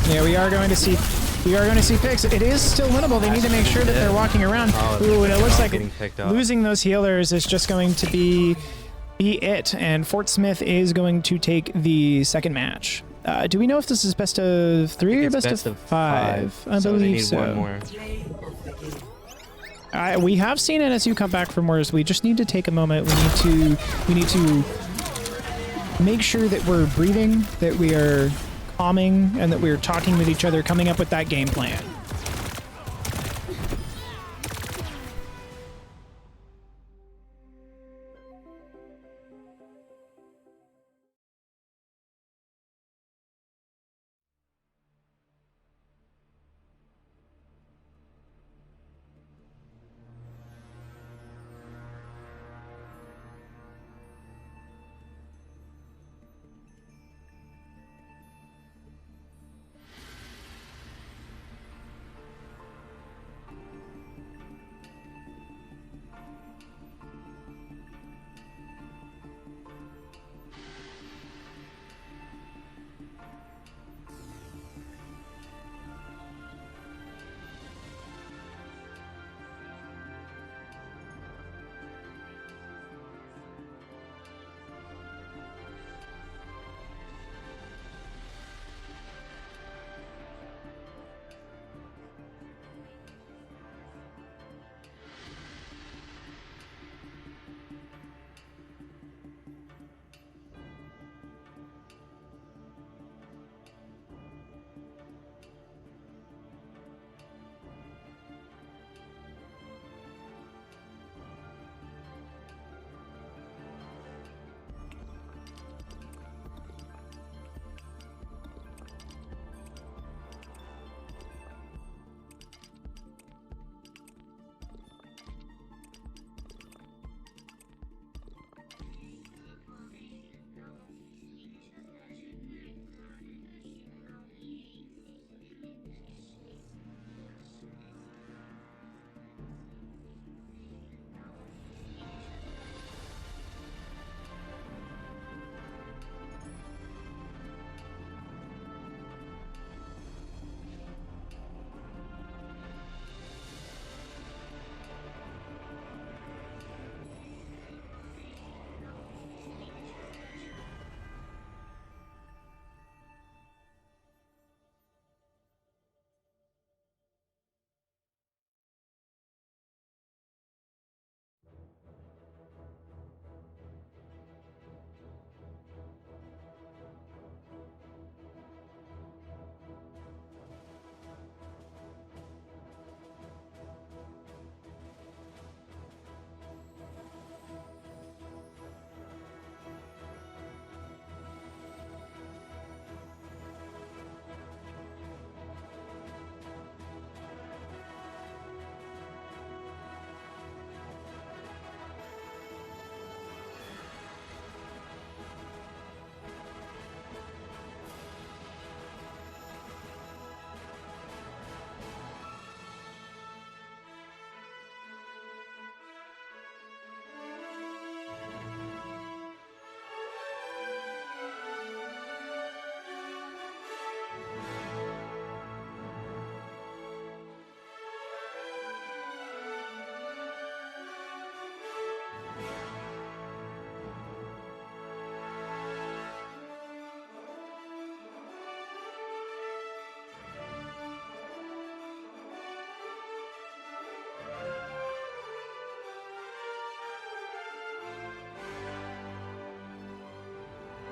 Speaker 1: Yeah, we are going to see picks. It is still winnable. They need to make sure that they're walking around. Ooh, and it looks like losing those healers is just going to be it. And Fort Smith is going to take the second match. Do we know if this is best of 3 or best of 5? I believe so.
Speaker 2: One more.
Speaker 1: We have seen NSU come back from worse. We just need to take a moment. We need to make sure that we're breathing, that we are calming and that we were talking with each other, coming up with that game plan.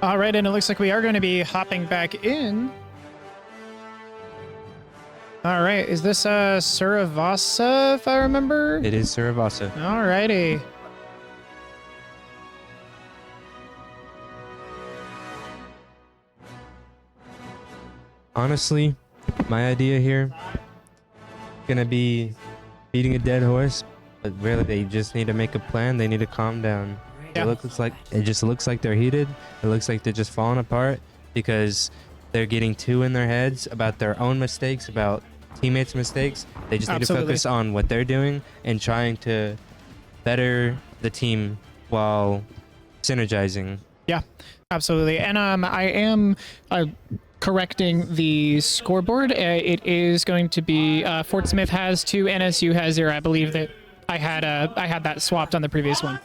Speaker 1: All right, and it looks like we are going to be hopping back in. All right, is this Suravasa, if I remember?
Speaker 2: It is Suravasa.
Speaker 1: All righty.
Speaker 2: Honestly, my idea here gonna be beating a dead horse, but really they just need to make a plan. They need to calm down.
Speaker 1: Yeah.
Speaker 2: It just looks like they're heated. It looks like they're just falling apart because they're getting too in their heads about their own mistakes, about teammates' mistakes. They just need
Speaker 1: Absolutely.
Speaker 2: to focus on what they're doing and trying to better the team while synergizing.
Speaker 1: Yeah, absolutely. And I am correcting the scoreboard. It is going to be Fort Smith has 2, NSU has 0. I believe that I had that swapped on the previous one.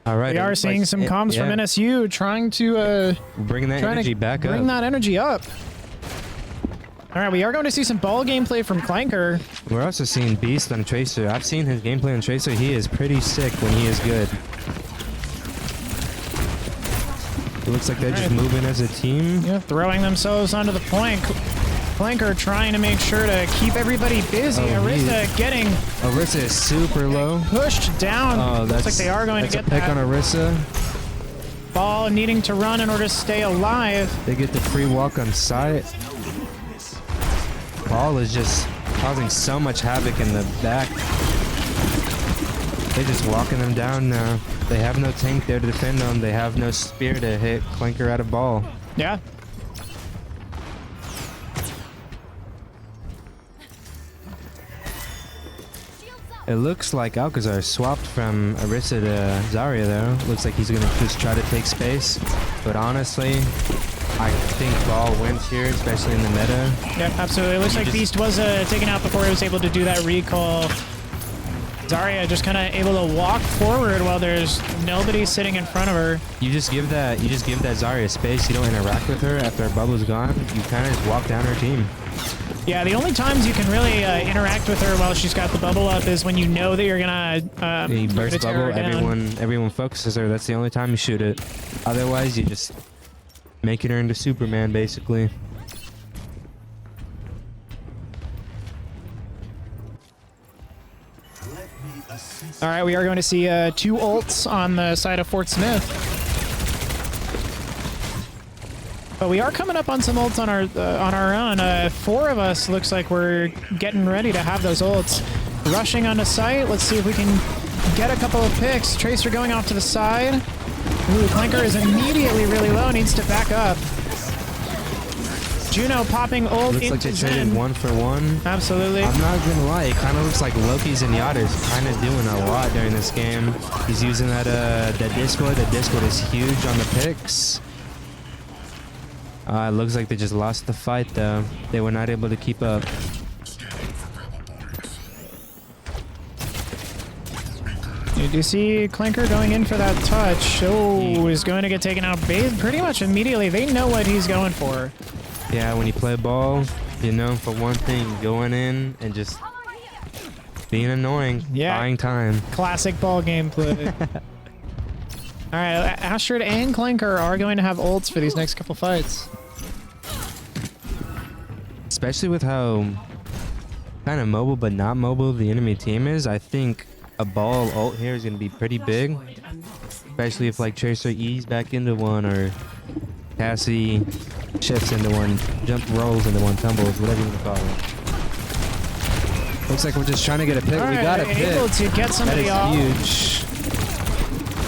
Speaker 2: All right.
Speaker 1: We are seeing some comms from NSU trying to
Speaker 2: bring that energy back up.
Speaker 1: Bring that energy up. All right, we are going to see some ball gameplay from Clanker.
Speaker 2: We're also seeing Beast on Tracer. I've seen his gameplay on Tracer. He is pretty sick when he is good. looks like they're just moving as a team.
Speaker 1: Yeah, throwing themselves onto the point. Clanker trying to make sure to keep everybody busy. Orisa getting...
Speaker 2: Orisa is super low.
Speaker 1: Pushed down.
Speaker 2: Oh,
Speaker 1: looks like they are going to get
Speaker 2: a pick
Speaker 1: that.
Speaker 2: on Orisa.
Speaker 1: Ball needing to run in order to stay alive.
Speaker 2: They get the free walk on site. Ball is just causing so much havoc in the back. They're just walking them down now. They have no tank there to defend them. They have no spear to hit Clanker out of ball.
Speaker 1: Yeah.
Speaker 2: It looks like Alcazar swapped from Orisa to Zarya though. Looks like he's gonna just try to take space. But honestly, I think Ball wins here, especially in the meta.
Speaker 1: Yeah, absolutely. It looks like Beast was taken out before he was able to do that recall. Zarya just kind of able to walk forward while there's nobody sitting in front of her.
Speaker 2: You just give that Zarya space. You don't interact with her after her bubble's gone. You kind of just walk down her team.
Speaker 1: Yeah, the only times you can really interact with her while she's got the bubble up is when you know that you're gonna
Speaker 2: You burst
Speaker 1: tear
Speaker 2: bubble.
Speaker 1: her down.
Speaker 2: Everyone focuses her. That's the only time you shoot it. Otherwise, you just making her into Superman, basically.
Speaker 1: All right, we are going to see 2 ults on the side of Fort Smith. But we are coming up on some ults on our own. 4 of us looks like we're getting ready to have those ults. Rushing onto site. Let's see if we can get a couple of picks. Tracer going off to the side. Ooh, Clanker is immediately really low. Needs to back up. Juno popping ult
Speaker 2: Looks
Speaker 1: into
Speaker 2: like they
Speaker 1: Zen.
Speaker 2: traded 1 for 1.
Speaker 1: Absolutely.
Speaker 2: I'm not gonna lie, it kind of looks like Loki Zenyatta is kind of doing a lot during this game. He's using that Discord. The Discord is huge on the picks. It looks like they just lost the fight though. They were not able to keep up.
Speaker 1: You do see Clanker going in for that touch. Oh, is going to get taken out pretty much immediately. They know what he's going for.
Speaker 2: Yeah, when you play ball, you're known for one thing, going in and just being annoying, buying time.
Speaker 1: Classic ball gameplay. All right, Astrid and Clanker are going to have ults for these next couple fights.
Speaker 2: Especially with how kind of mobile but not mobile the enemy team is, I think a ball ult here is going to be pretty big. Especially if like Tracer E's back into one or Cassie shifts into one, rolls into one, tumbles, whatever you want to call it. Looks like we're just trying to get a pick. We got a pick.
Speaker 1: Able to get somebody off.
Speaker 2: Huge.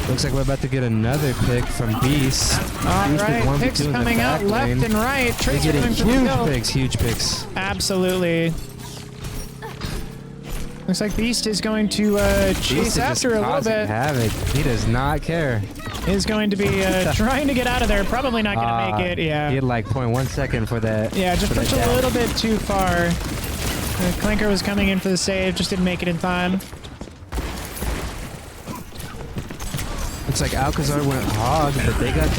Speaker 2: Looks like we're about to get another pick from Beast.
Speaker 1: All
Speaker 2: Beast
Speaker 1: right, picks coming out left and right. Tracer
Speaker 2: getting
Speaker 1: coming for the kill.
Speaker 2: huge picks.
Speaker 1: Absolutely. Looks like Beast is going to chase after a little bit.
Speaker 2: Havoc. He does not care.
Speaker 1: Is going to be trying to get out of there. Probably not going to make it. Yeah.
Speaker 2: He had like 0.1 second for that.
Speaker 1: Yeah, just pushed a little bit too far. Clanker was coming in for the save, just didn't make it in time.
Speaker 2: Looks like Alcazar went Hog, but they got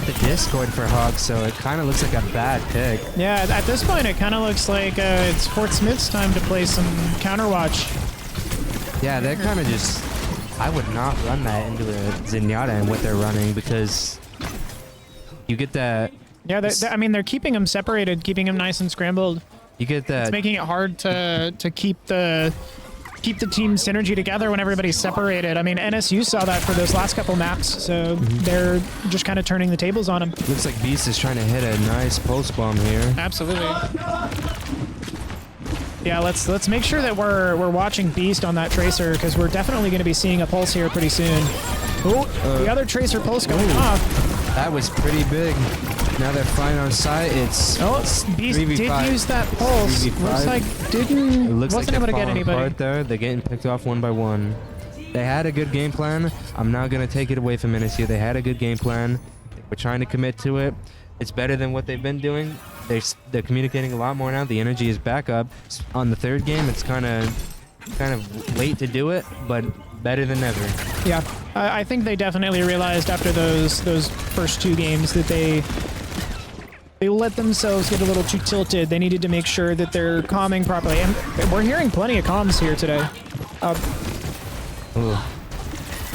Speaker 2: the Discord for Hog, so it kind of looks like a bad pick.
Speaker 1: Yeah, at this point it kind of looks like it's Fort Smith's time to play some Counterwatch.
Speaker 2: Yeah, they're kind of just... I would not run that into a Zenyatta and what they're running because you get that...
Speaker 1: Yeah, I mean, they're keeping them separated, keeping them nice and scrambled.
Speaker 2: You get that...
Speaker 1: It's making it hard to keep the team synergy together when everybody's separated. I mean, NSU saw that for those last couple maps, so they're just kind of turning the tables on them.
Speaker 2: Looks like Beast is trying to hit a nice pulse bomb here.
Speaker 1: Absolutely. Yeah, let's make sure that we're watching Beast on that Tracer because we're definitely going to be seeing a pulse here pretty soon. Oh, the other Tracer pulse going off.
Speaker 2: That was pretty big. Now they're flying on site. It's
Speaker 1: Beast
Speaker 2: 3v5.
Speaker 1: did use that pulse.
Speaker 2: 3v5.
Speaker 1: Looks like wasn't able to get anybody.
Speaker 2: Apart there. They're getting picked off one by one. They had a good game plan. I'm not gonna take it away from NSU. They had a good game plan. We're trying to commit to it. It's better than what they've been doing. They're communicating a lot more now. The energy is back up. On the third game, it's kind of late to do it, but better than ever.
Speaker 1: Yeah, I think they definitely realized after those first 2 games that they let themselves get a little too tilted. They needed to make sure that they're calming properly. And we're hearing plenty of comms here today.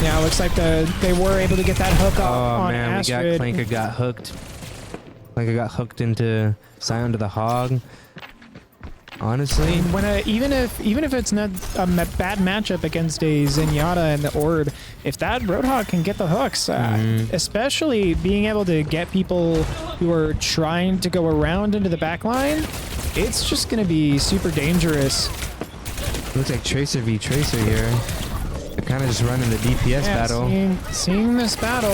Speaker 1: Yeah, it looks like they were able to get that hook off
Speaker 2: Oh
Speaker 1: on
Speaker 2: man,
Speaker 1: Astrid.
Speaker 2: Clanker got hooked. Clanker got hooked into Scion to the Hog. Honestly,
Speaker 1: When even if it's not a bad matchup against a Zenyatta and the Ord, if that Roadhog can get the hooks, especially being able to get people who are trying to go around into the back line, it's just going to be super dangerous.
Speaker 2: looks like Tracer v Tracer here. They're kind of just running the DPS battle.
Speaker 1: Seeing this battle,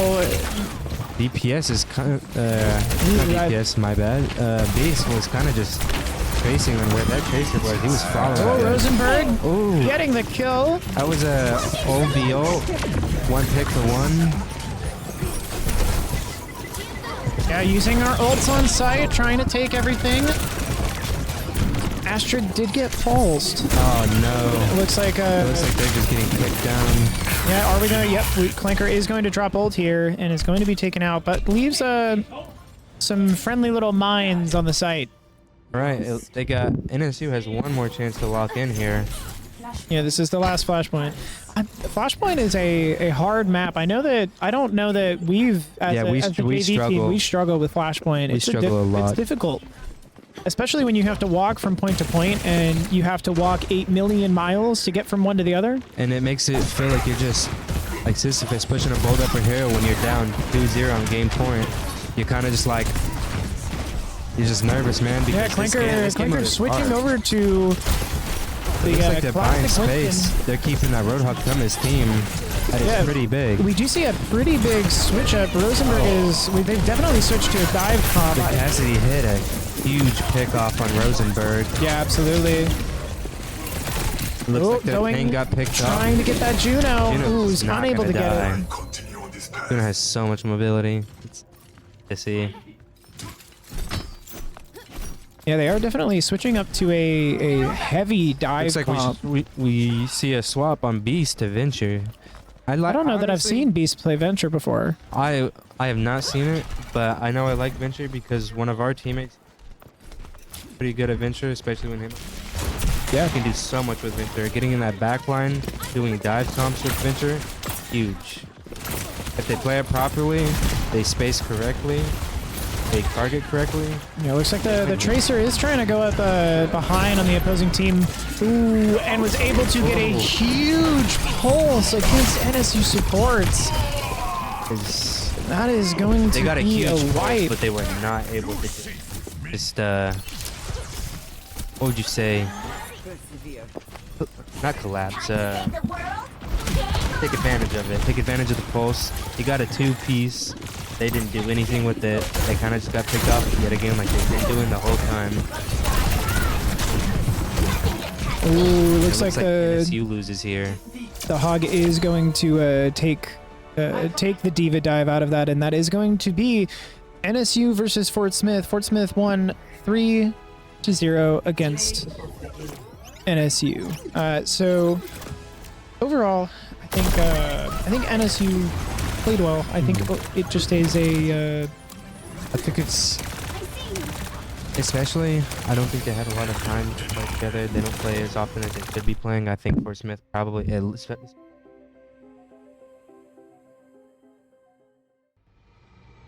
Speaker 2: DPS is kind of not DPS, my bad. Base was kind of just tracing on where that Tracer was. He was following.
Speaker 1: oh, Rosenberg
Speaker 2: Ooh,
Speaker 1: getting the kill.
Speaker 2: that was a OVO. One pick for one.
Speaker 1: Yeah, using our ults on site, trying to take everything. Astrid did get pulsed.
Speaker 2: Oh no.
Speaker 1: It looks like
Speaker 2: It looks like they're just getting kicked down.
Speaker 1: yeah, are we gonna? Yep, Clanker is going to drop ult here and is going to be taken out, but leaves some friendly little mines on the site.
Speaker 2: Right, they got NSU has one more chance to lock in here.
Speaker 1: Yeah, this is the last Flashpoint. Flashpoint is a hard map. I don't know that we've as the JV
Speaker 2: struggle.
Speaker 1: team, we struggle with Flashpoint.
Speaker 2: We struggle a lot.
Speaker 1: It's difficult. Especially when you have to walk from point to point and you have to walk 8 million miles to get from one to the other.
Speaker 2: And it makes it feel like you're just like Sisyphus pushing a bolt up a hill when you're down 2-0 on game point. You're kind of just like, you're just nervous, man.
Speaker 1: Yeah,
Speaker 2: Because
Speaker 1: Clanker switching over to the
Speaker 2: looks like they're buying
Speaker 1: classic
Speaker 2: space.
Speaker 1: Winston.
Speaker 2: They're keeping that Roadhog from his team. That is pretty big.
Speaker 1: We do see a pretty big switch up. Rosenberg they've definitely switched to a dive comp.
Speaker 2: Cassidy hit a huge pick off on Rosenberg.
Speaker 1: Yeah, absolutely.
Speaker 2: Looks like their thing got picked up.
Speaker 1: Trying to get that Juno.
Speaker 2: Juno's
Speaker 1: Ooh, he's
Speaker 2: not
Speaker 1: unable to
Speaker 2: gonna
Speaker 1: get
Speaker 2: die.
Speaker 1: it.
Speaker 2: Juno has so much mobility. It's pissy.
Speaker 1: Yeah, they are definitely switching up to a heavy dive
Speaker 2: Looks like
Speaker 1: comp.
Speaker 2: we see a swap on Beast to Venture.
Speaker 1: I don't know that I've seen Beast play Venture before.
Speaker 2: I have not seen it, but I know I like Venture because one of our teammates pretty good at Venture, especially when him. Yeah, can do so much with Venture. Getting in that back line, doing dive comps with Venture, huge. If they play it properly, they space correctly, they target correctly.
Speaker 1: Yeah, looks like the Tracer is trying to go up behind on the opposing team. Ooh, and was able to get a huge pulse against NSU supports. That is going to
Speaker 2: They got a
Speaker 1: be
Speaker 2: huge
Speaker 1: a
Speaker 2: pulse,
Speaker 1: wipe.
Speaker 2: but they were not able to just what would you say? Not collapse. Take advantage of it. Take advantage of the pulse. He got a 2-piece. They didn't do anything with it. They kind of just got picked off yet again, like they've been doing the whole time.
Speaker 1: Ooh, looks like the
Speaker 2: NSU loses here.
Speaker 1: the Hog is going to take the Diva dive out of that, and that is going to be NSU versus Fort Smith. Fort Smith won 3-0 against NSU. So overall, I think NSU played well. I think it just is a.
Speaker 2: I think it's especially. I don't think they had a lot of time to play together. They don't play as often as they should be playing. I think Fort Smith probably.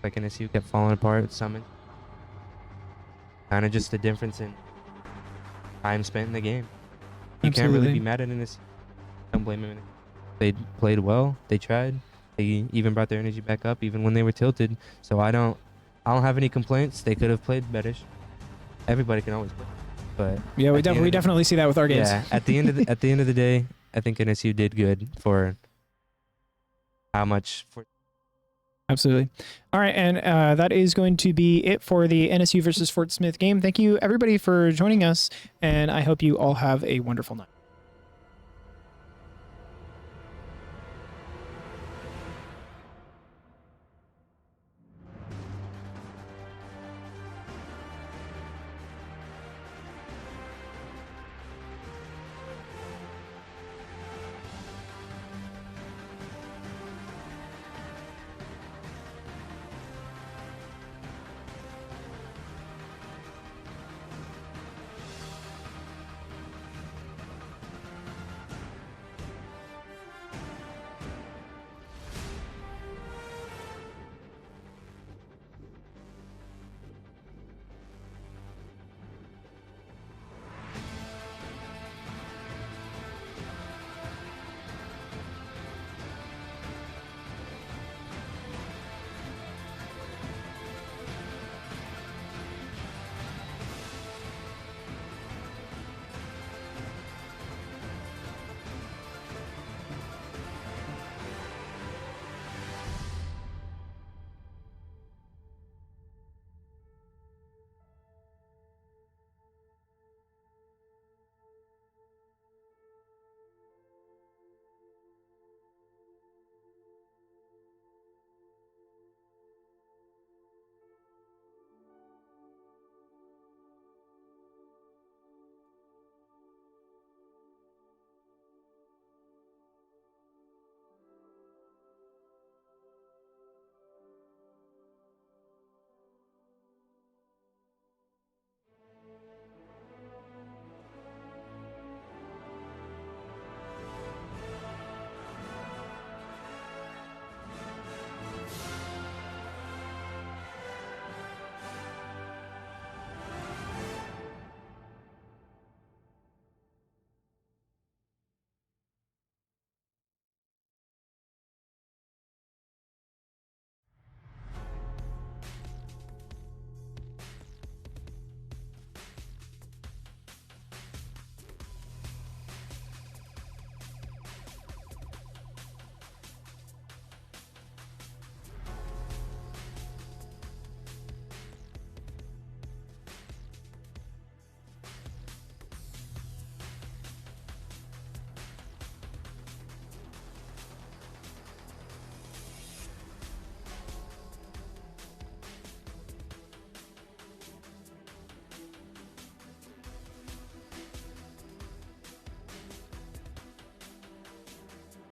Speaker 2: Like NSU kept falling apart. Summon. Kind of just the difference in time spent in the game. You can't really be mad at NSU. Don't blame him. They played well. They tried. They even brought their energy back up, even when they were tilted. So I don't have any complaints. They could have played better. Everybody can always play, but
Speaker 1: Yeah, we definitely see that with our games.
Speaker 2: yeah. At the end of the day, I think NSU did good for how much.
Speaker 1: Absolutely. All right, and that is going to be it for the NSU versus Fort Smith game. Thank you, everybody, for joining us, and I hope you all have a wonderful night.